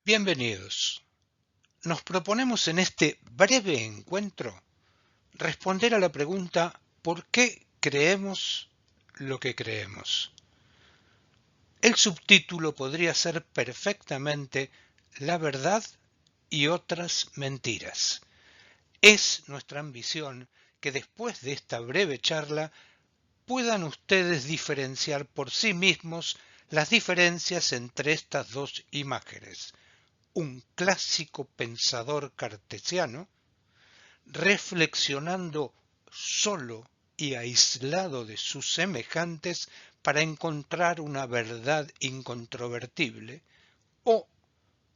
Bienvenidos. Nos proponemos en este breve encuentro responder a la pregunta ¿por qué creemos lo que creemos? El subtítulo podría ser perfectamente La verdad y otras mentiras. Es nuestra ambición que después de esta breve charla puedan ustedes diferenciar por sí mismos las diferencias entre estas dos imágenes. Un clásico pensador cartesiano, reflexionando solo y aislado de sus semejantes para encontrar una verdad incontrovertible, o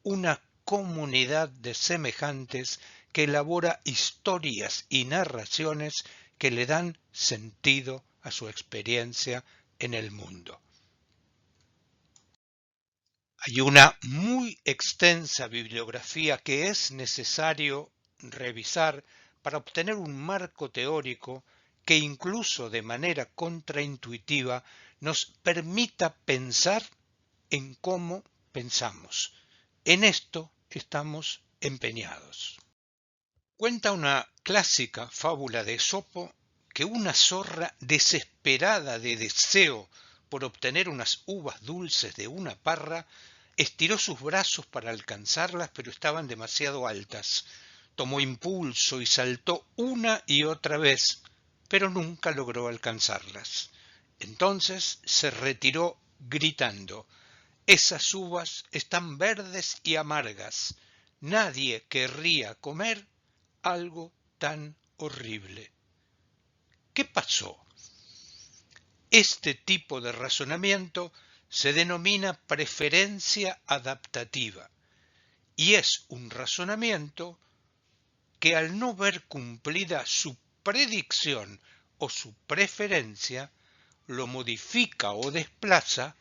una comunidad de semejantes que elabora historias y narraciones que le dan sentido a su experiencia en el mundo. Hay una muy extensa bibliografía que es necesario revisar para obtener un marco teórico que incluso de manera contraintuitiva nos permita pensar en cómo pensamos. En esto estamos empeñados. Cuenta una clásica fábula de Esopo que una zorra desesperada de deseo por obtener unas uvas dulces de una parra estiró sus brazos para alcanzarlas, pero estaban demasiado altas. Tomó impulso y saltó una y otra vez, pero nunca logró alcanzarlas. Entonces se retiró gritando: «Esas uvas están verdes y amargas. Nadie querría comer algo tan horrible». ¿Qué pasó? Este tipo de razonamiento se denomina preferencia adaptativa y es un razonamiento que al no ver cumplida su predicción o su preferencia, lo modifica o desplaza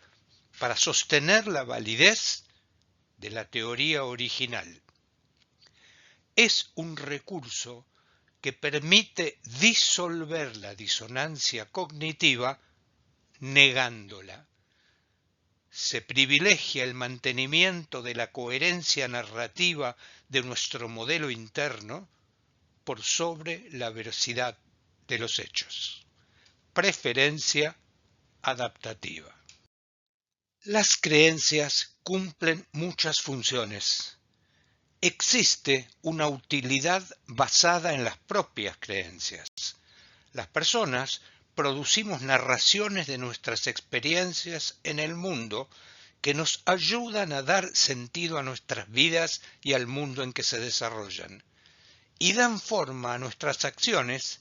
para sostener la validez de la teoría original. Es un recurso que permite disolver la disonancia cognitiva negándola. Se privilegia el mantenimiento de la coherencia narrativa de nuestro modelo interno por sobre la veracidad de los hechos. Preferencia adaptativa. Las creencias cumplen muchas funciones. Existe una utilidad basada en las propias creencias. Las personas producimos narraciones de nuestras experiencias en el mundo que nos ayudan a dar sentido a nuestras vidas y al mundo en que se desarrollan, y dan forma a nuestras acciones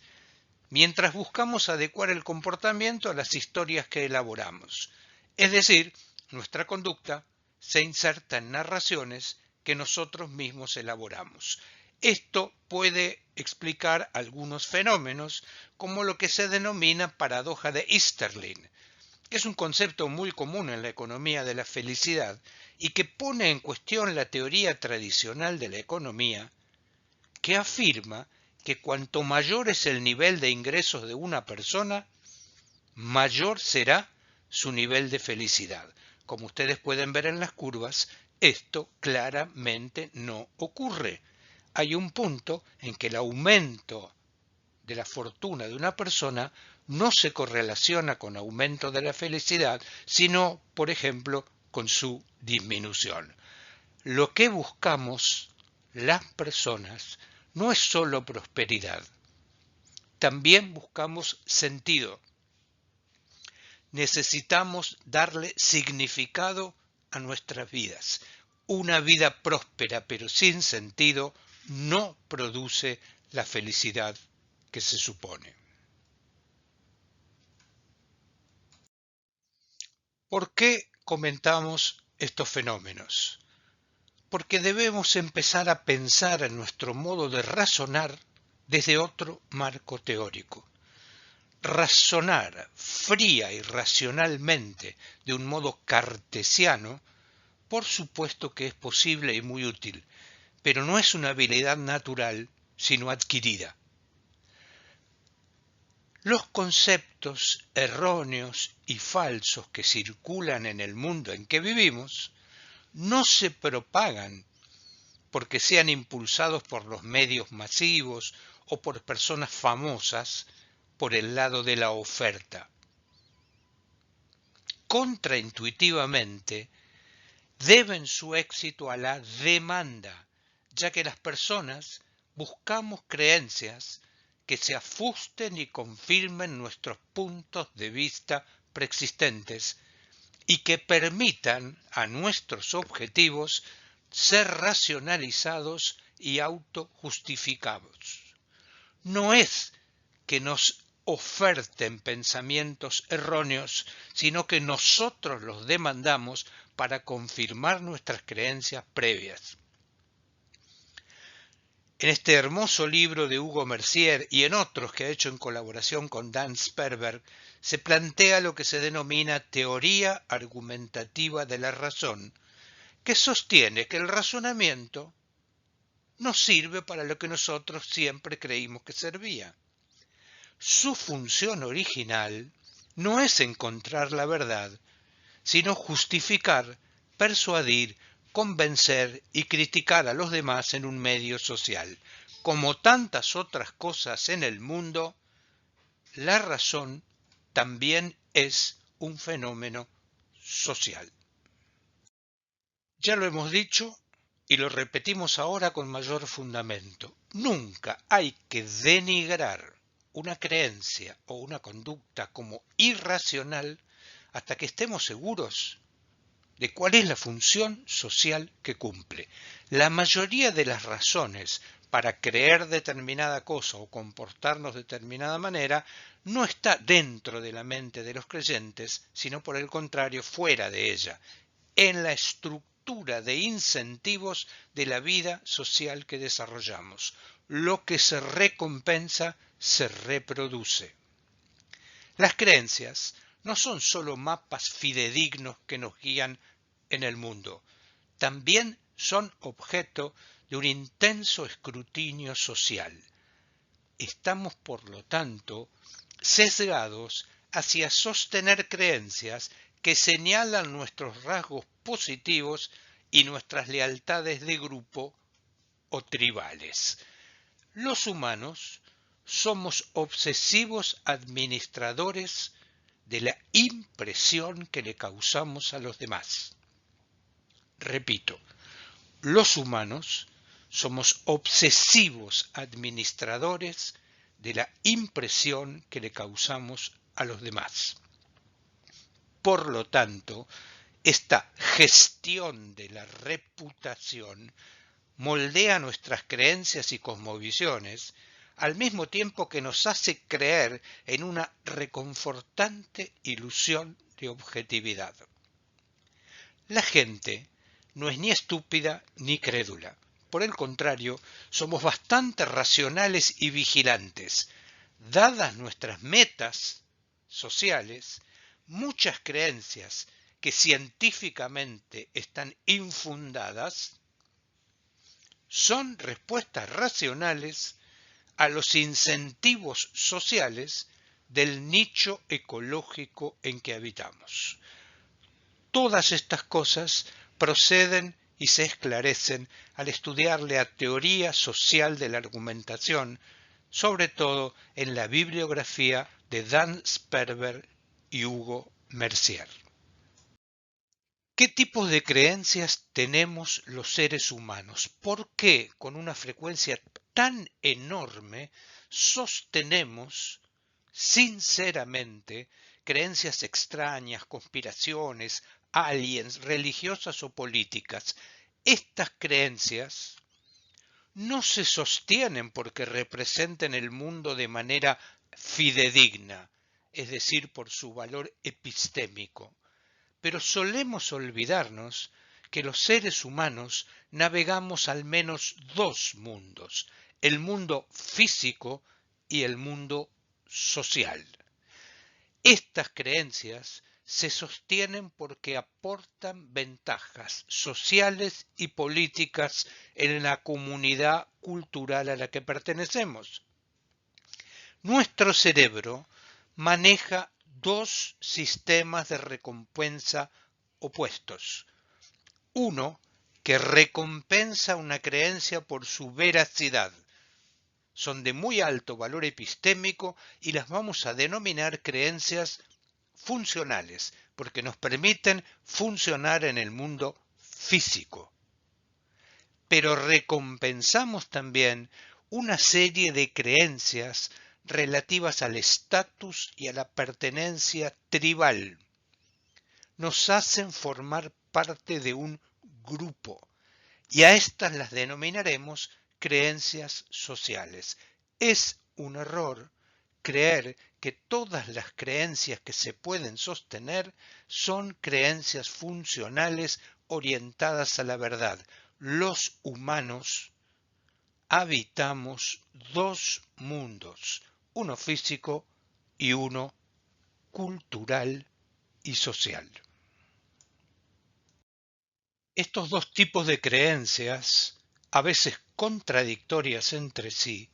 mientras buscamos adecuar el comportamiento a las historias que elaboramos. Es decir, nuestra conducta se inserta en narraciones que nosotros mismos elaboramos. Esto puede explicar algunos fenómenos, como lo que se denomina paradoja de Easterlin, que es un concepto muy común en la economía de la felicidad y que pone en cuestión la teoría tradicional de la economía, que afirma que cuanto mayor es el nivel de ingresos de una persona, mayor será su nivel de felicidad. Como ustedes pueden ver en las curvas, esto claramente no ocurre. Hay un punto en que el aumento de la fortuna de una persona no se correlaciona con aumento de la felicidad, sino, por ejemplo, con su disminución. Lo que buscamos las personas no es solo prosperidad, también buscamos sentido. Necesitamos darle significado a nuestras vidas. Una vida próspera pero sin sentido no produce la felicidad que se supone. ¿Por qué comentamos estos fenómenos? Porque debemos empezar a pensar en nuestro modo de razonar desde otro marco teórico. Razonar fría y racionalmente de un modo cartesiano, por supuesto que es posible y muy útil, pero no es una habilidad natural, sino adquirida. Los conceptos erróneos y falsos que circulan en el mundo en que vivimos no se propagan porque sean impulsados por los medios masivos o por personas famosas por el lado de la oferta. Contraintuitivamente, deben su éxito a la demanda, ya que las personas buscamos creencias que se ajusten y confirmen nuestros puntos de vista preexistentes y que permitan a nuestros objetivos ser racionalizados y autojustificados. No es que nos oferten pensamientos erróneos, sino que nosotros los demandamos para confirmar nuestras creencias previas. En este hermoso libro de Hugo Mercier y en otros que ha hecho en colaboración con Dan Sperber, se plantea lo que se denomina teoría argumentativa de la razón, que sostiene que el razonamiento no sirve para lo que nosotros siempre creímos que servía. Su función original no es encontrar la verdad, sino justificar, persuadir, convencer y criticar a los demás en un medio social. Como tantas otras cosas en el mundo, la razón también es un fenómeno social. Ya lo hemos dicho y lo repetimos ahora con mayor fundamento. Nunca hay que denigrar una creencia o una conducta como irracional hasta que estemos seguros de cuál es la función social que cumple. La mayoría de las razones para creer determinada cosa o comportarnos de determinada manera no está dentro de la mente de los creyentes, sino por el contrario fuera de ella, en la estructura de incentivos de la vida social que desarrollamos. Lo que se recompensa se reproduce. Las creencias no son solo mapas fidedignos que nos guían en el mundo, también son objeto de un intenso escrutinio social. Estamos, por lo tanto, sesgados hacia sostener creencias que señalan nuestros rasgos positivos y nuestras lealtades de grupo o tribales. Los humanos somos obsesivos administradores de la impresión que le causamos a los demás. Repito, los humanos somos obsesivos administradores de la impresión que le causamos a los demás. Por lo tanto, esta gestión de la reputación moldea nuestras creencias y cosmovisiones, al mismo tiempo que nos hace creer en una reconfortante ilusión de objetividad. La gente no es ni estúpida ni crédula. Por el contrario, somos bastante racionales y vigilantes. Dadas nuestras metas sociales, muchas creencias que científicamente están infundadas son respuestas racionales a los incentivos sociales del nicho ecológico en que habitamos. Todas estas cosas proceden y se esclarecen al estudiar la teoría social de la argumentación, sobre todo en la bibliografía de Dan Sperber y Hugo Mercier. ¿Qué tipos de creencias tenemos los seres humanos? ¿Por qué con una frecuencia tan enorme sostenemos sinceramente creencias extrañas, conspiraciones, aliens, religiosas o políticas? Estas creencias no se sostienen porque representen el mundo de manera fidedigna, es decir, por su valor epistémico. Pero solemos olvidarnos que los seres humanos navegamos al menos dos mundos, el mundo físico y el mundo social. Estas creencias se sostienen porque aportan ventajas sociales y políticas en la comunidad cultural a la que pertenecemos. Nuestro cerebro maneja dos sistemas de recompensa opuestos. Uno, que recompensa una creencia por su veracidad. Son de muy alto valor epistémico y las vamos a denominar creencias funcionales, porque nos permiten funcionar en el mundo físico. Pero recompensamos también una serie de creencias relativas al estatus y a la pertenencia tribal. Nos hacen formar parte de un grupo y a estas las denominaremos creencias sociales. Es un error creer que todas las creencias que se pueden sostener son creencias funcionales orientadas a la verdad. Los humanos habitamos dos mundos, uno físico y uno cultural y social. Estos dos tipos de creencias, a veces contradictorias entre sí,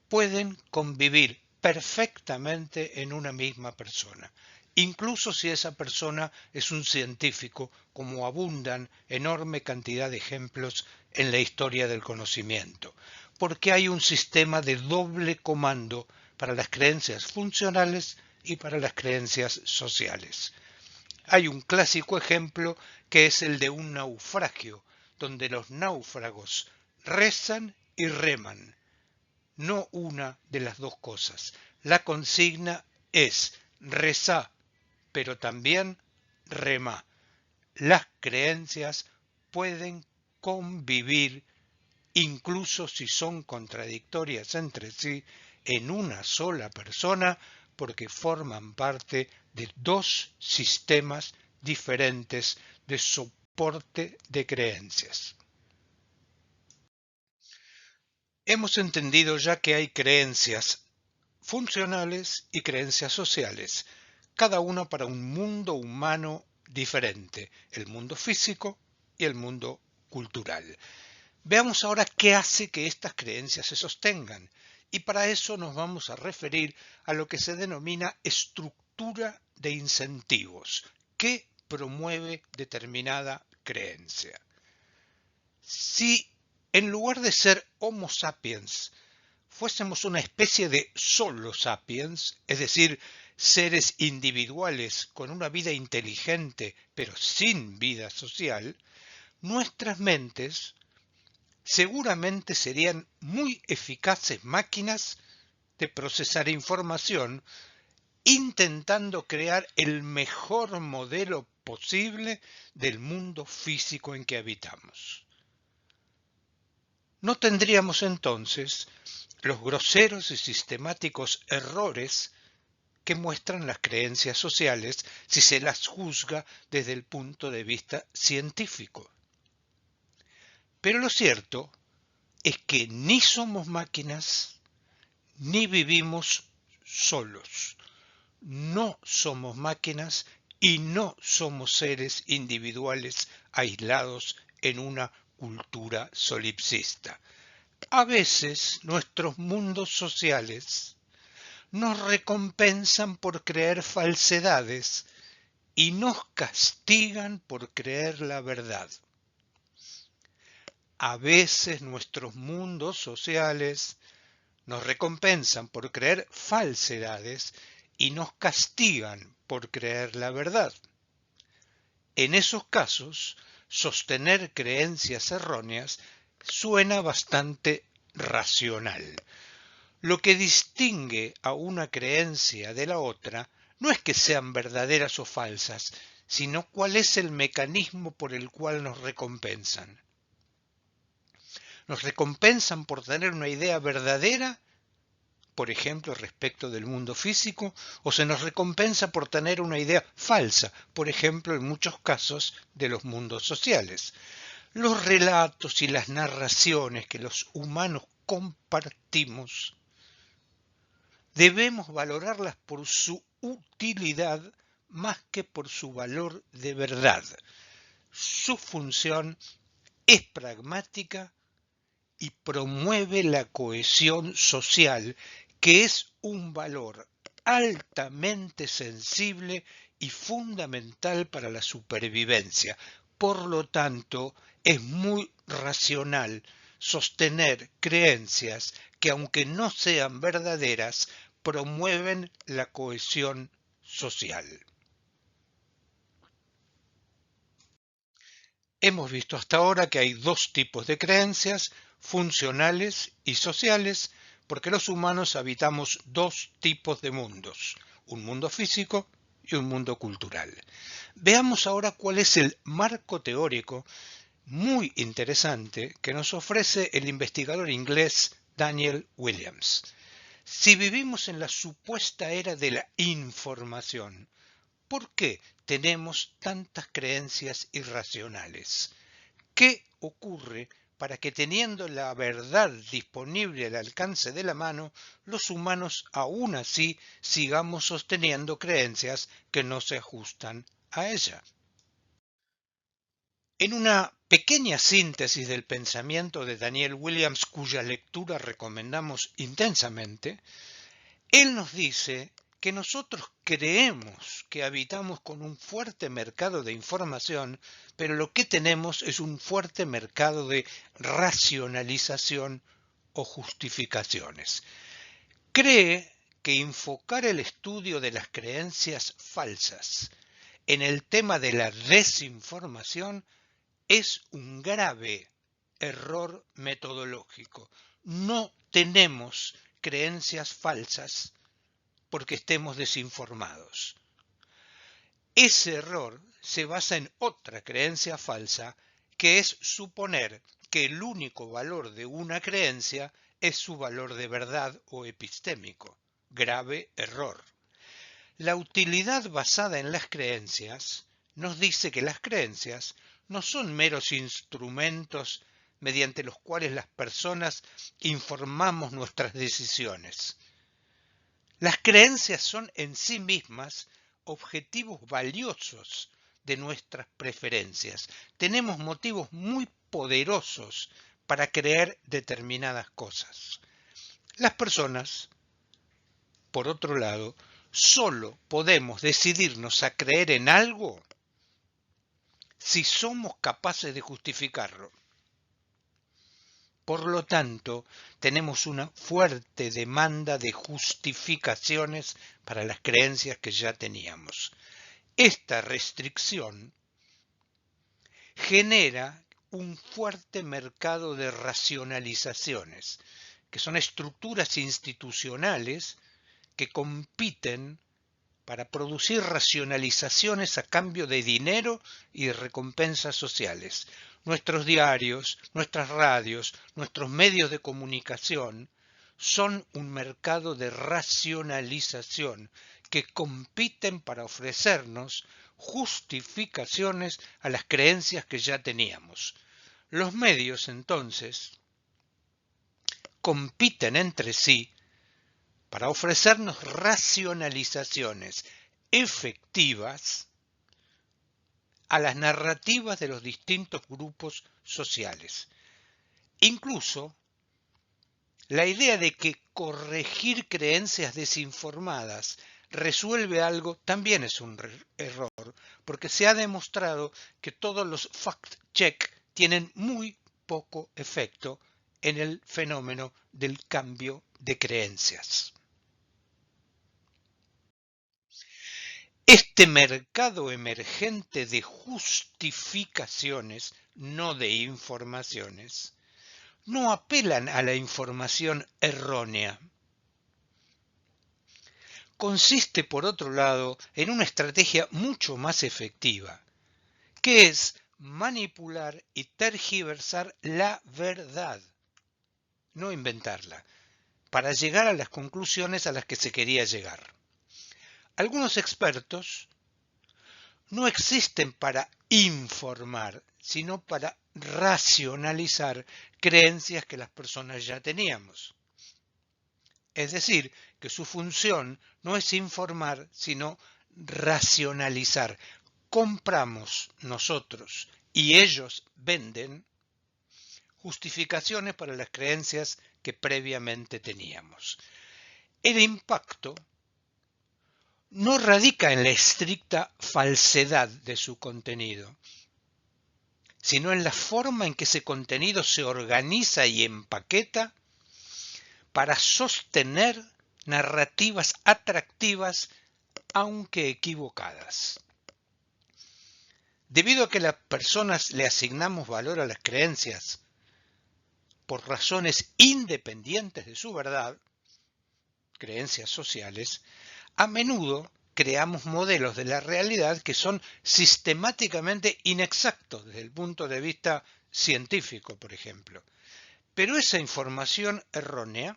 pueden convivir perfectamente en una misma persona, incluso si esa persona es un científico, como abundan enorme cantidad de ejemplos en la historia del conocimiento, porque hay un sistema de doble comando para las creencias funcionales y para las creencias sociales. Hay un clásico ejemplo que es el de un naufragio, donde los náufragos rezan y reman, no una de las dos cosas. La consigna es rezá, pero también remá. Las creencias pueden convivir, incluso si son contradictorias entre sí, en una sola persona, porque forman parte de dos sistemas diferentes de soporte de creencias. Hemos entendido ya que hay creencias funcionales y creencias sociales, cada una para un mundo humano diferente, el mundo físico y el mundo cultural. Veamos ahora qué hace que estas creencias se sostengan, y para eso nos vamos a referir a lo que se denomina estructura de incentivos, que promueve determinada creencia. Si en lugar de ser Homo sapiens fuésemos una especie de solo sapiens, es decir, seres individuales con una vida inteligente pero sin vida social, nuestras mentes seguramente serían muy eficaces máquinas de procesar información, intentando crear el mejor modelo posible del mundo físico en que habitamos. No tendríamos entonces los groseros y sistemáticos errores que muestran las creencias sociales si se las juzga desde el punto de vista científico. Pero lo cierto es que ni somos máquinas ni vivimos solos. No somos máquinas y no somos seres individuales aislados en una cultura solipsista. A veces nuestros mundos sociales nos recompensan por creer falsedades y nos castigan por creer la verdad. A veces nuestros mundos sociales nos recompensan por creer falsedades y nos castigan por creer la verdad. En esos casos, sostener creencias erróneas suena bastante racional. Lo que distingue a una creencia de la otra no es que sean verdaderas o falsas, sino cuál es el mecanismo por el cual nos recompensan. Nos recompensan por tener una idea verdadera, por ejemplo, respecto del mundo físico, o se nos recompensa por tener una idea falsa, por ejemplo, en muchos casos de los mundos sociales. Los relatos y las narraciones que los humanos compartimos debemos valorarlas por su utilidad más que por su valor de verdad. Su función es pragmática y promueve la cohesión social, que es un valor altamente sensible y fundamental para la supervivencia. por lo tanto, es muy racional sostener creencias que, aunque no sean verdaderas, promueven la cohesión social. Hemos visto hasta ahora que hay dos tipos de creencias, funcionales y sociales, porque los humanos habitamos dos tipos de mundos, un mundo físico y un mundo cultural. Veamos ahora cuál es el marco teórico muy interesante que nos ofrece el investigador inglés Daniel Williams. Si vivimos en la supuesta era de la información, ¿por qué tenemos tantas creencias irracionales? ¿Qué ocurre para que, teniendo la verdad disponible al alcance de la mano, los humanos aún así sigamos sosteniendo creencias que no se ajustan a ella? En una pequeña síntesis del pensamiento de Daniel Williams, cuya lectura recomendamos intensamente, él nos dice que nosotros creemos que habitamos con un fuerte mercado de información, pero lo que tenemos es un fuerte mercado de racionalización o justificaciones. Cree que enfocar el estudio de las creencias falsas en el tema de la desinformación es un grave error metodológico. No tenemos creencias falsas porque estemos desinformados. Ese error se basa en otra creencia falsa, que es suponer que el único valor de una creencia es su valor de verdad o epistémico. Grave error. La utilidad basada en las creencias nos dice que las creencias no son meros instrumentos mediante los cuales las personas informamos nuestras decisiones. Las creencias son en sí mismas objetivos valiosos de nuestras preferencias. Tenemos motivos muy poderosos para creer determinadas cosas. Las personas, por otro lado, solo podemos decidirnos a creer en algo si somos capaces de justificarlo. Por lo tanto, tenemos una fuerte demanda de justificaciones para las creencias que ya teníamos. Esta restricción genera un fuerte mercado de racionalizaciones, que son estructuras institucionales que compiten para producir racionalizaciones a cambio de dinero y recompensas sociales. Nuestros diarios, nuestras radios, nuestros medios de comunicación son un mercado de racionalización que compiten para ofrecernos justificaciones a las creencias que ya teníamos. Los medios, entonces, compiten entre sí para ofrecernos racionalizaciones efectivas a las narrativas de los distintos grupos sociales. Incluso la idea de que corregir creencias desinformadas resuelve algo también es un error, porque se ha demostrado que todos los fact-check tienen muy poco efecto en el fenómeno del cambio de creencias. Este mercado emergente de justificaciones, no de informaciones, no apelan a la información errónea. Consiste, por otro lado, en una estrategia mucho más efectiva, que es manipular y tergiversar la verdad, no inventarla, para llegar a las conclusiones a las que se quería llegar. Algunos expertos no existen para informar, sino para racionalizar creencias que las personas ya teníamos. Es decir, que su función no es informar, sino racionalizar. Compramos nosotros y ellos venden justificaciones para las creencias que previamente teníamos. El impacto no radica en la estricta falsedad de su contenido, sino en la forma en que ese contenido se organiza y empaqueta para sostener narrativas atractivas, aunque equivocadas. Debido a que las personas le asignamos valor a las creencias por razones independientes de su verdad, creencias sociales, a menudo creamos modelos de la realidad que son sistemáticamente inexactos desde el punto de vista científico, por ejemplo. Pero esa información errónea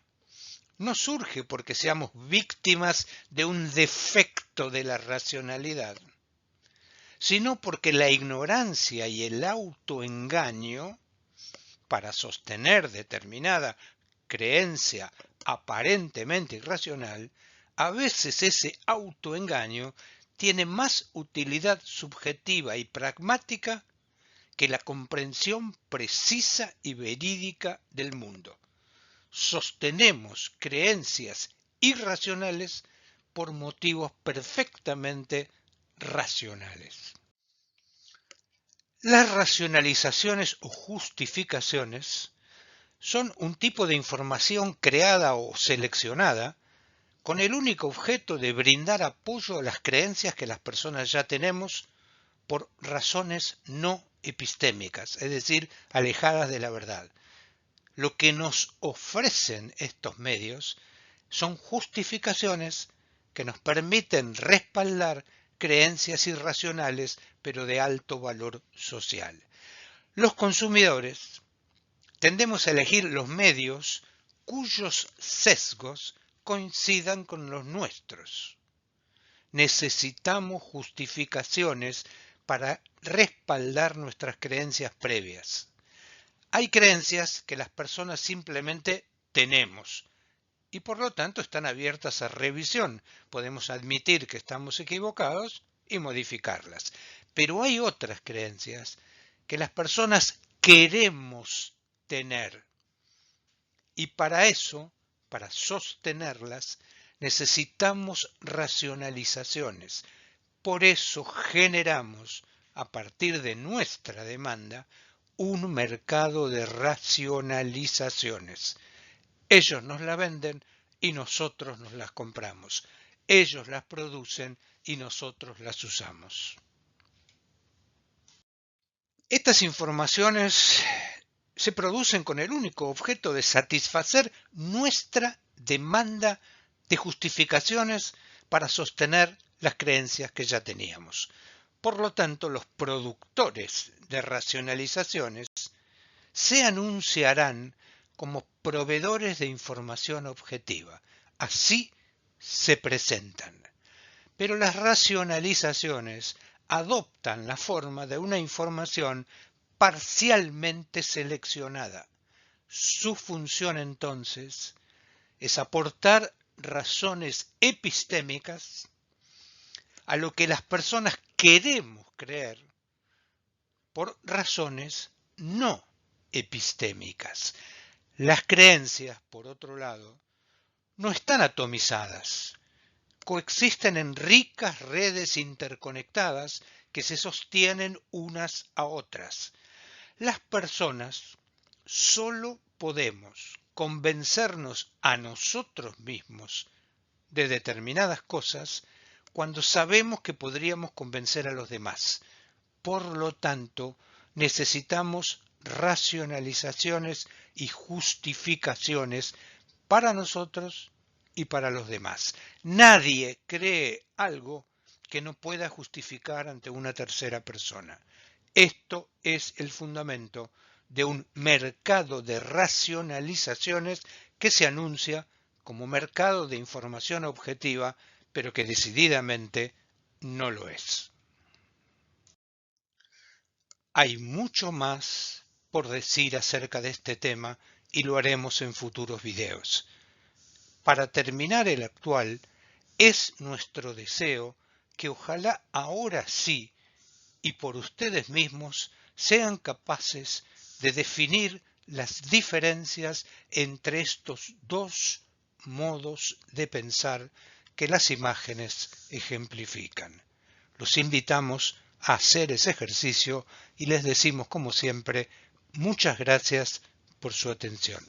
no surge porque seamos víctimas de un defecto de la racionalidad, sino porque la ignorancia y el autoengaño para sostener determinada creencia aparentemente irracional, a veces ese autoengaño tiene más utilidad subjetiva y pragmática que la comprensión precisa y verídica del mundo. Sostenemos creencias irracionales por motivos perfectamente racionales. Las racionalizaciones o justificaciones son un tipo de información creada o seleccionada con el único objeto de brindar apoyo a las creencias que las personas ya tenemos por razones no epistémicas, es decir, alejadas de la verdad. Lo que nos ofrecen estos medios son justificaciones que nos permiten respaldar creencias irracionales, pero de alto valor social. Los consumidores tendemos a elegir los medios cuyos sesgos coincidan con los nuestros. Necesitamos justificaciones para respaldar nuestras creencias previas. Hay creencias que las personas simplemente tenemos y por lo tanto están abiertas a revisión. Podemos admitir que estamos equivocados y modificarlas. Pero hay otras creencias que las personas queremos tener. Y para eso, para sostenerlas, necesitamos racionalizaciones. Por eso generamos, a partir de nuestra demanda, un mercado de racionalizaciones. Ellos nos la venden y nosotros nos las compramos. Ellos las producen y nosotros las usamos. Estas informaciones se producen con el único objeto de satisfacer nuestra demanda de justificaciones para sostener las creencias que ya teníamos. Por lo tanto, los productores de racionalizaciones se anunciarán como proveedores de información objetiva. Así se presentan. Pero las racionalizaciones adoptan la forma de una información parcialmente seleccionada. Su función entonces es aportar razones epistémicas a lo que las personas queremos creer por razones no epistémicas. Las creencias, por otro lado, no están atomizadas. Coexisten en ricas redes interconectadas que se sostienen unas a otras. Las personas solo podemos convencernos a nosotros mismos de determinadas cosas cuando sabemos que podríamos convencer a los demás. Por lo tanto, necesitamos racionalizaciones y justificaciones para nosotros y para los demás. Nadie cree algo que no pueda justificar ante una tercera persona. Esto es el fundamento de un mercado de racionalizaciones que se anuncia como mercado de información objetiva, pero que decididamente no lo es. Hay mucho más por decir acerca de este tema y lo haremos en futuros videos. Para terminar el actual, es nuestro deseo que ojalá ahora sí, y por ustedes mismos, sean capaces de definir las diferencias entre estos dos modos de pensar que las imágenes ejemplifican. Los invitamos a hacer ese ejercicio y les decimos como siempre muchas gracias por su atención.